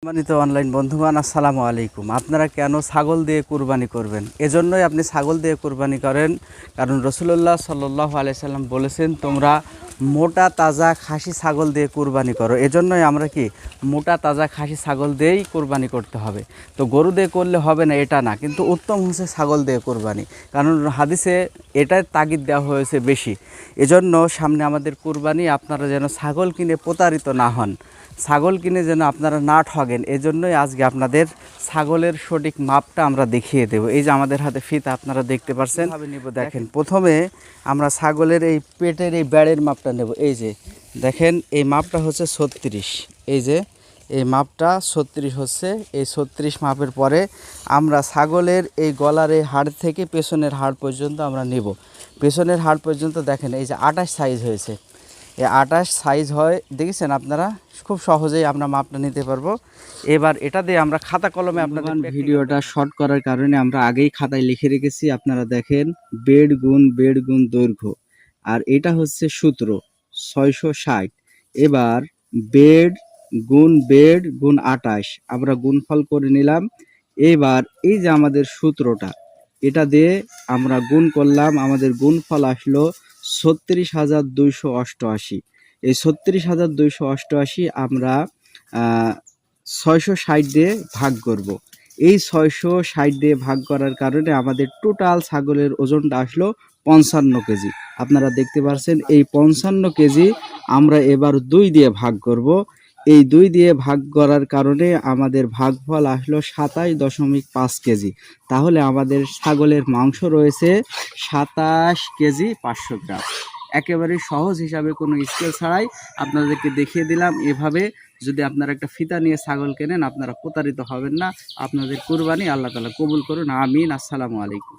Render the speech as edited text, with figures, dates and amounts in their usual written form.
সম্মানিত অনলাইন বন্ধুগণ, আসসালামু আলাইকুম। আপনারা কেন ছাগল দিয়ে কুরবানি করবেন? এজন্যই আপনি ছাগল দিয়ে কুরবানি করেন, কারণ রাসূলুল্লাহ সাল্লাল্লাহু আলাইহি সাল্লাম বলেছেন, তোমরা মোটা তাজা খাসি ছাগল দিয়ে কুরবানি করো। এজন্যই আমরা কি মোটা তাজা খাসি ছাগল দিয়েই কুরবানি করতে হবে। তো গরু দিয়ে করলে হবে না এটা না, কিন্তু উত্তম হচ্ছে ছাগল দিয়ে কুরবানি, কারণ হাদিসে এটার তাগিদ দেওয়া হয়েছে বেশি। এজন্য সামনে আমাদের কুরবানি, আপনারা যেন ছাগল কিনে প্রতারিত না হন, ছাগল কিনে যেন আপনারা না ঠগেন, এজন্যই আজকে আপনাদের ছাগলের সঠিক মাপটা আমরা দেখিয়ে দেব। এই যে আমাদের হাতে ফিতা আপনারা দেখতে পাচ্ছেন, নিব দেখেন। প্রথমে আমরা ছাগলের এই পেটের এই ব্যাড়ের মাপটা নেব। এই যে দেখেন, এই মাপটা হচ্ছে 36। এই যে এই মাপটা 36 হচ্ছে। এই 36 মাপের পরে আমরা ছাগলের এই গলার এই হাড় থেকে পেছনের হাড় পর্যন্ত আমরা নেব। পেছনের হাড় পর্যন্ত দেখেন এই যে 28 সাইজ হয়েছে। এই 28 সাইজ হয়, দেখেছেন আপনারা, খুব সহজেই আমরা মাপটা নিতে পারবো। এবার এটা দিয়ে আমরা খাতা কলমে, আপনাদের ভিডিওটা শর্ট করার কারণে আমরা আগেই খাতায় লিখে রেখেছি। আপনারা দেখেন, বেড গুণ দৈর্ঘ্য, আর এটা হচ্ছে সূত্র 660। এবার বেড গুণ 28 আমরা গুণফল করে নিলাম। এবার এই যে আমাদের সূত্রটা, এটা দিয়ে আমরা গুণ করলাম, আমাদের গুণফল আসলো 36,288। এই 36,288 আমরা 660 দিয়ে ভাগ করব। এই 660 দিয়ে ভাগ করার কারণে আমাদের টোটাল ছাগলের ওজনটা আসলো 55 কেজি। আপনারা দেখতে পাচ্ছেন, এই 55 কেজি আমরা এবার 2 দিয়ে ভাগ করব। এই 2 দিয়ে ভাগ করার কারণে আমাদের ভাগফল আসলো 27.5 কেজি। তাহলে আমাদের ছাগলের মাংস রয়েছে 27 কেজি 500 গ্রাম। একেবারে সহজ হিসাবে, কোনো স্কেল ছাড়াই আপনাদেরকে দেখিয়ে দিলাম। এভাবে যদি আপনারা একটা ফিতা নিয়ে ছাগল কেনেন, আপনারা প্রতারিত হবেন না। আপনাদের কুরবানি আল্লাহ তাআলা কবুল করুন, আমিন। আসসালামু আলাইকুম।